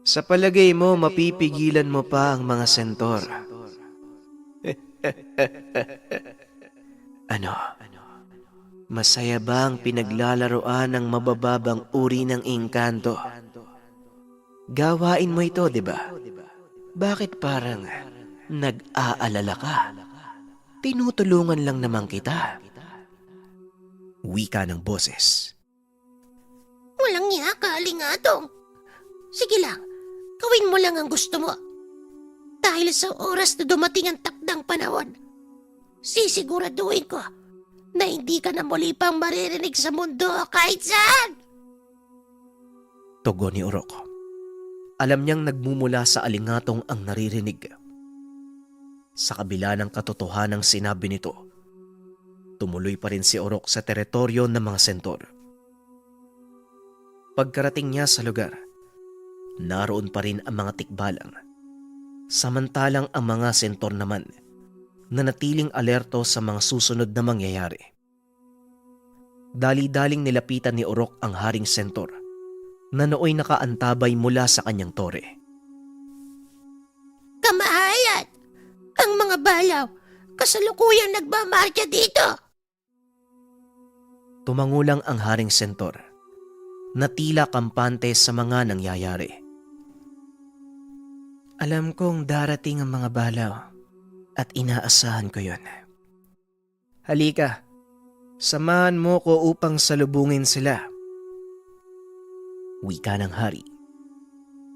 Sa palagay mo, mapipigilan mo pa ang mga sentor. Ano? Masaya ba ang pinaglalaroan ng mabababang uri ng engkanto? Gawain mo ito, di ba? Bakit parang nag-aalala ka? Tinutulungan lang naman kita. Wika ng boses. Walang niya ka, alingatong. Sige lang, gawin mo lang ang gusto mo. Dahil sa oras na dumating ang takdang panahon, sisiguraduhin ko na hindi ka na muli pang maririnig sa mundo kahit saan. Tugon ni Urok. Alam niyang nagmumula sa alingatong ang naririnig. Sa kabila ng katotohanang sinabi nito, tumuloy pa rin si Urok sa teritoryo ng mga sentor. Pagkarating niya sa lugar, naroon pa rin ang mga tikbalang. Samantalang ang mga sentor naman, nanatiling alerto sa mga susunod na mangyayari. Dali-daling nilapitan ni Urok ang haring sentor na nooy nakaantabay mula sa kanyang tore. Kamahayan! Ang mga balaw, kasalukuyang nagmamarcha dito. Tumangulang ang haring sentor na tila kampante sa mga nangyayari. Alam kong darating ang mga balaw at inaasahan ko yon. Halika, samahan mo ko upang salubungin sila. Wika ng hari,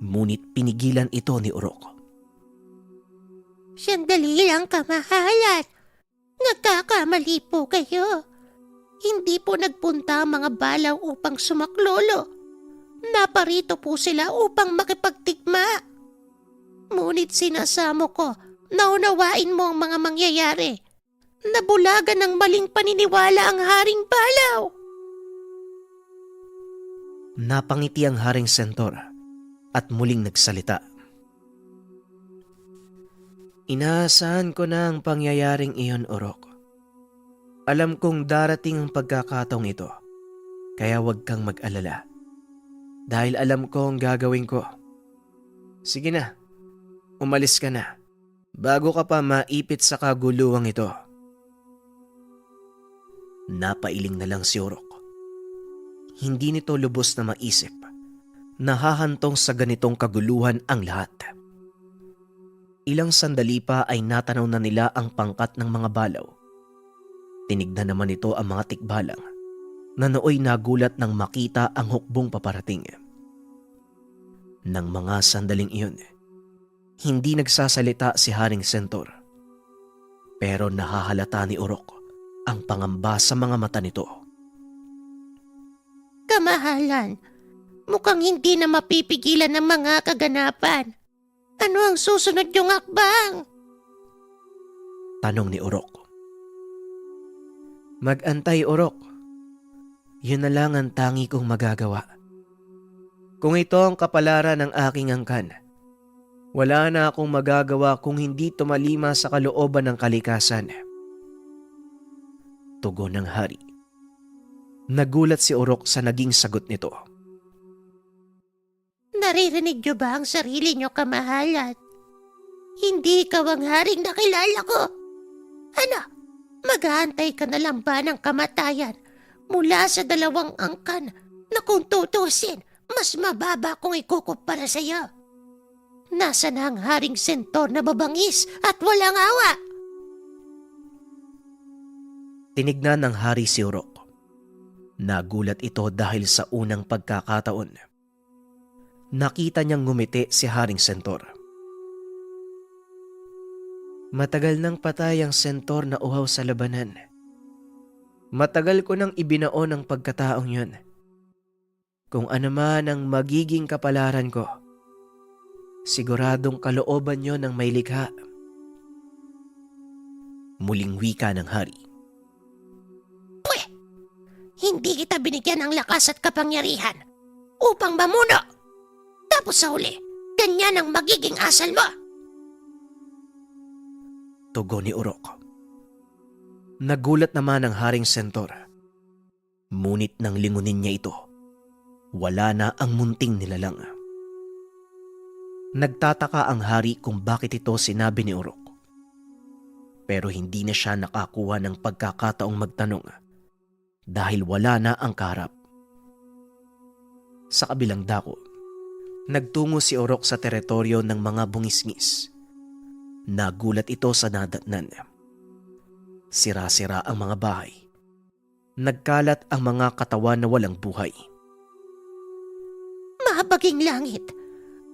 ngunit pinigilan ito ni Urok. Sandali lang, kamahalan. Nagkakamali po kayo. Hindi po nagpunta ang mga balaw upang sumaklolo. Naparito po sila upang makipagtikma. Ngunit sinasamo ko na unawain mo ang mga mangyayari. Nabulagan ng maling paniniwala ang haring balaw. Napangiti ang haring sentor at muling nagsalita. Inaasahan ko na ang pangyayaring iyon, Urok. Alam kong darating ang pagkakataong ito, kaya huwag kang mag-alala. Dahil alam ko ang gagawin ko. Sige na, umalis ka na, bago ka pa maipit sa kaguluhang ito. Napailing na lang si Urok. Hindi nito lubos na maisip na hahantong sa ganitong kaguluhan ang lahat. Ilang sandali pa ay natanaw na nila ang pangkat ng mga balaw. Tinignan naman ito ang mga tikbalang na nooy nagulat nang makita ang hukbong paparating. Nang mga sandaling iyon, hindi nagsasalita si Haring Sentor. Pero nahahalata ni Urok ang pangamba sa mga mata nito. Kamahalan, mukhang hindi na mapipigilan ng mga kaganapan. Ano ang susunod yung akbang? Tanong ni Urok. Mag-antay, Urok. Yun na lang ang tangi kong magagawa. Kung ito ang kapalaran ng aking angkan, wala na akong magagawa kung hindi tumalima sa kalooban ng kalikasan. Tugon ng hari. Nagulat si Urok sa naging sagot nito. Naririnig niyo ba ang sarili niyo, kamahalan? Hindi ikaw ang haring nakilala ko. Ano, mag-aantay ka na lang ba ng kamatayan mula sa dalawang angkan na kung tutusin, mas mababa kung ikukumpara sa iyo? Nasa na ang Haring Sentor na mabangis at walang awa? Tinignan ng hari si Urok. Nagulat ito dahil sa unang pagkakataon. Nakita niyang ngumiti si Haring Sentor. Matagal nang patay ang Sentor na uhaw sa labanan. Matagal ko nang ibinaon ang pagkataong yun. Kung ano man ang magiging kapalaran ko, siguradong kalooban niyo ng may likha. Muling wika ng hari. Hindi kita binigyan ng lakas at kapangyarihan upang mamuno. Tapos sa huli, ganyan ang magiging asal mo. Tugon ni Urok. Nagulat naman ang Haring Sentor. Ngunit nang lingunin niya ito, wala na ang munting nilalang. Nagtataka ang hari kung bakit ito sinabi ni Urok. Pero hindi na siya nakakuha ng pagkakataong magtanong dahil wala na ang kaharap. Sa kabilang dako, nagtungo si Urok sa teritoryo ng mga bungisngis. Nagulat ito sa nadatnan. Sira-sira ang mga bahay. Nagkalat ang mga katawan na walang buhay. Mahabaging langit,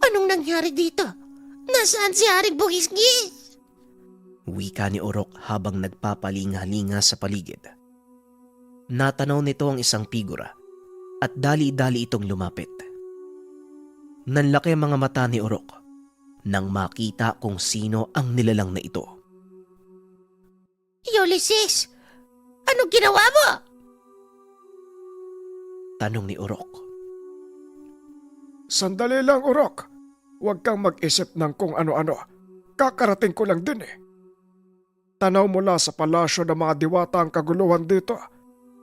anong nangyari dito? Nasaan si Haring Bungisngis? Wika ni Urok habang nagpapalinga-linga sa paligid. Natanaw nito ang isang figura at dali-dali itong lumapit. Nanlaki ang mga mata ni Urok nang makita kung sino ang nilalang na ito. Ulysses, anong ginawa mo? Tanong ni Urok. Sandali lang, Urok. Huwag kang mag-isip ng kung ano-ano. Kakarating ko lang din eh. Tanaw mula sa palasyo ng mga diwata ang kaguluhan dito.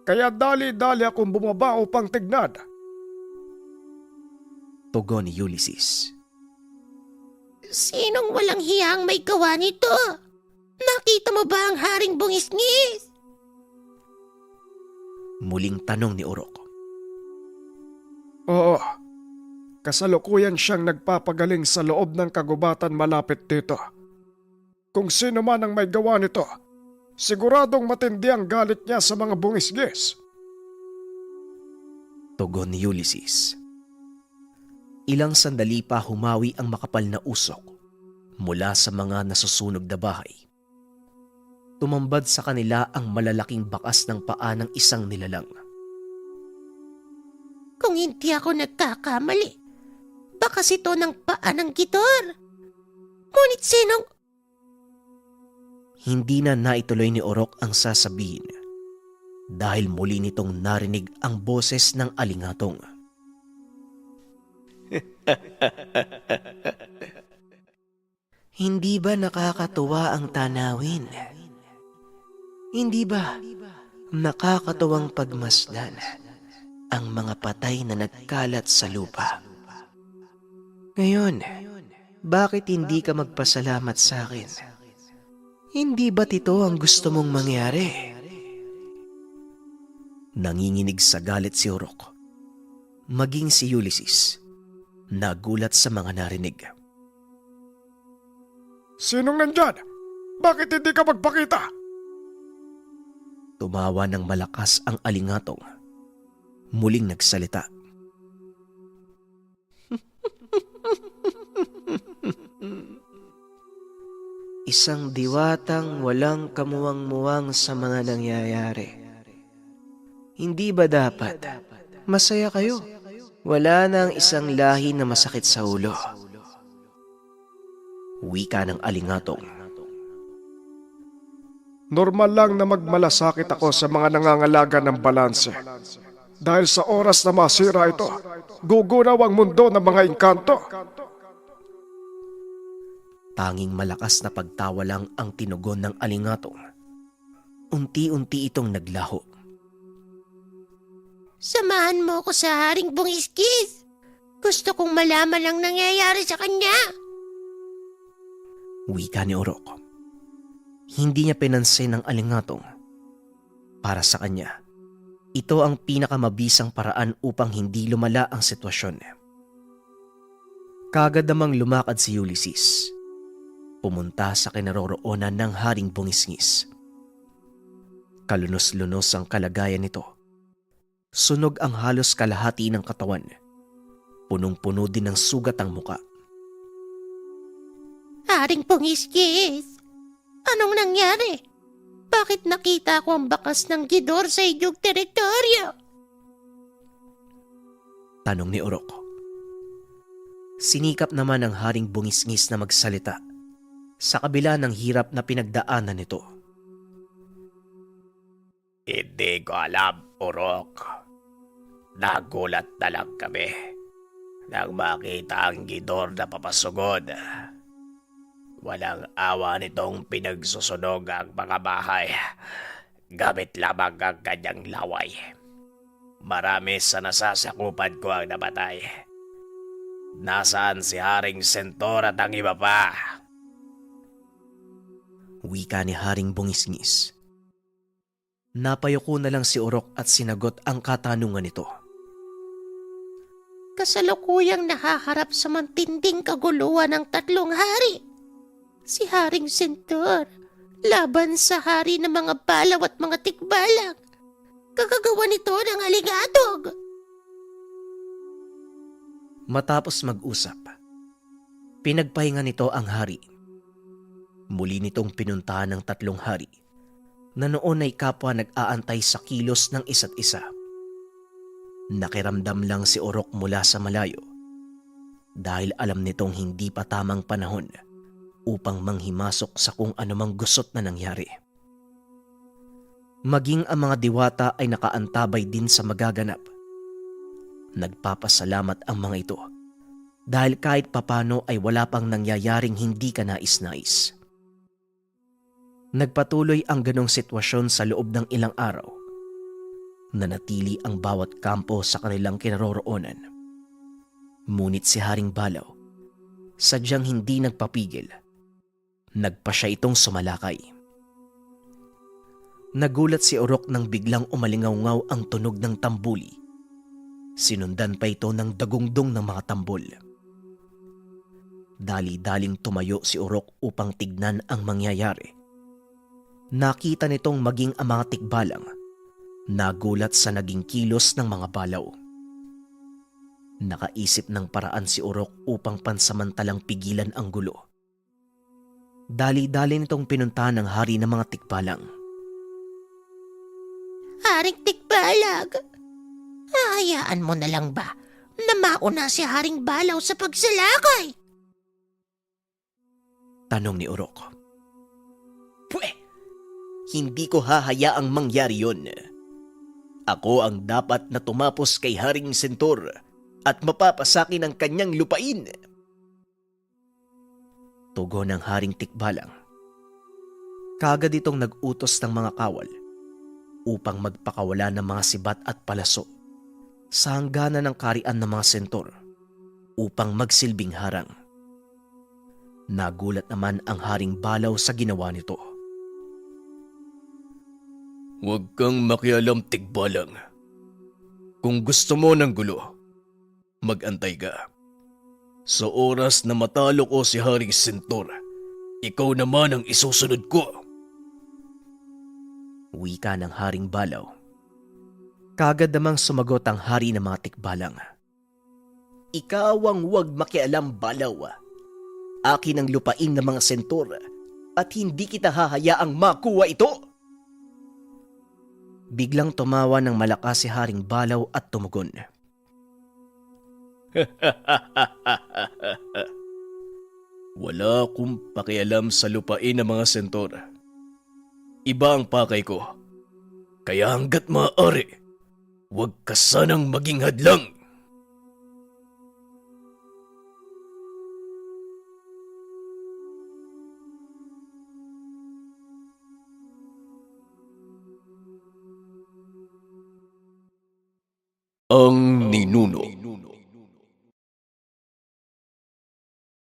Kaya dali-dali akong bumaba upang tignan. Tugon ni Ulysses. Sinong walang hiyang may gawa nito? Nakita mo ba ang Haring Bungisngis? Muling tanong ni Urok. Oo. Kasalukuyan siyang nagpapagaling sa loob ng kagubatan malapit dito. Kung sino man ang may gawa nito, siguradong matindi ang galit niya sa mga bungisgis. Tugon ni Ulysses. Ilang sandali pa humawi ang makapal na usok mula sa mga nasusunog na bahay. Tumambad sa kanila ang malalaking bakas ng paa ng isang nilalang. Kung hindi ako nagkakamali, bakas ito ng paa ng gitor. Ngunit sinong... Hindi na naituloy ni Urok ang sasabihin dahil muli nitong narinig ang boses ng alingatong. Hindi ba nakakatuwa ang tanawin? Hindi ba nakakatuwang pagmasdan ang mga patay na nagkalat sa lupa? Ngayon, bakit hindi ka magpasalamat sa akin? Hindi ba't ito ang gusto mong mangyari? Nanginginig sa galit si Urok. Maging si Ulysses, nagulat sa mga narinig. Sinong nandyan? Bakit hindi ka magpakita? Tumawa ng malakas ang alingatong. Muling nagsalita. Isang diwatang walang kamuwang-muwang sa mga nangyayari. Hindi ba dapat masaya kayo? Wala nang isang lahi na masakit sa ulo. Wika ng alingatong. Normal lang na magmalasakit ako sa mga nangangalaga ng balanse. Dahil sa oras na masira ito, gugunaw ang mundo ng mga engkanto. Tanging malakas na pagtawa lang ang tinugon ng alingatong. Unti-unti itong naglaho. Samahan mo ko sa Haring Bungiskis. Gusto kong malaman ang nangyayari sa kanya. Wika ni Urok. Hindi niya pinansin ang alingatong. Para sa kanya, ito ang pinakamabisang paraan upang hindi lumala ang sitwasyon. Kagad namang lumakad si Ulysses. Pumunta sa kinaroroonan ng Haring Bungisngis. Kalunos-lunos ang kalagayan nito. Sunog ang halos kalahati ng katawan. Punong-puno din ng sugat ang muka. Haring Bungiskis, anong nangyari? Bakit nakita ko ang bakas ng gidor sa inyong teritoryo? Tanong ni Urok. Sinikap naman ang Haring Bungisngis na magsalita sa kabila ng hirap na pinagdaanan nito. Hindi ko alam, Urok. Nagulat na lang kami nang makita ang gidor na papasugod. Walang awa nitong pinagsusunog ang mga bahay. Gamit lamang ang kanyang laway. Marami sa nasasakupan ko ang namatay. Nasaan si Haring Sentor at ang iba pa? Wika ni Haring Bungisngis. Napayuko na lang si Urok at sinagot ang katanungan nito. Kasalukuyang nahaharap sa matinding kaguluhan ng tatlong hari. Si Haring Sentor, laban sa hari ng mga balaw at mga tikbalang. Kakagawa nito ng aligatog. Matapos mag-usap, pinagpahinga nito ang hari. Muli nitong pinuntahan ng tatlong hari na noon ay kapwa nag-aantay sa kilos ng isa't isa. Nakiramdam lang si Urok mula sa malayo dahil alam nitong hindi pa tamang panahon upang manghimasok sa kung anumang gusot na nangyari. Maging ang mga diwata ay nakaantabay din sa magaganap. Nagpapasalamat ang mga ito dahil kahit papano ay wala pang nangyayaring hindi ka nais-nais. Nagpatuloy ang ganong sitwasyon sa loob ng ilang araw. Nanatili ang bawat kampo sa kanilang kinaroroonan. Ngunit si Haring Balaw, sadyang hindi nagpapigil. Nagpa siya itong sumalakay. Nagulat si Urok nang biglang umalingaw-ngaw ang tunog ng tambuli. Sinundan pa ito ng dagungdong ng mga tambol. Dali-daling tumayo si Urok upang tignan ang mangyayari. Nakita nitong maging ang mga tikbalang nagulat sa naging kilos ng mga balaw. Nakaisip ng paraan si Urok upang pansamantalang pigilan ang gulo. Dali-dali nitong pinuntahan ng hari ng mga tikbalang. Haring Tikbalag, hahayaan mo na lang ba na mauna si Haring Balaw sa pagsalakay? Tanong ni Urok. Pwe! Hindi ko hahayaang mangyari yun. Ako ang dapat na tumapos kay Haring Sentor at mapapasakin ang kanyang lupain. Tugon ng Haring Tikbalang. Kagad itong nag-utos ng mga kawal upang magpakawala ng mga sibat at palaso sa hangganan ng karian ng mga sentor upang magsilbing harang. Nagulat naman ang Haring Balaw sa ginawa nito. Huwag kang makialam, tigbalang. Kung gusto mo ng gulo, mag-antay ka. Sa oras na matalo ko si Haring Sintor, ikaw naman ang isusunod ko. Wika ng Haring Balaw. Kagad namang sumagot ang hari ng mga tikbalang. Ikaw ang huwag makialam, Balaw. Akin ang lupain ng mga sentor at hindi kita hahayaang makuha ito. Biglang tumawa ng malakas si Haring Balaw at tumugon. Wala akong pakialam sa lupain ng mga sentor. Iba ang pakay ko. Kaya hanggat maaari, huwag ka sanang maging hadlang. Ang Ninuno.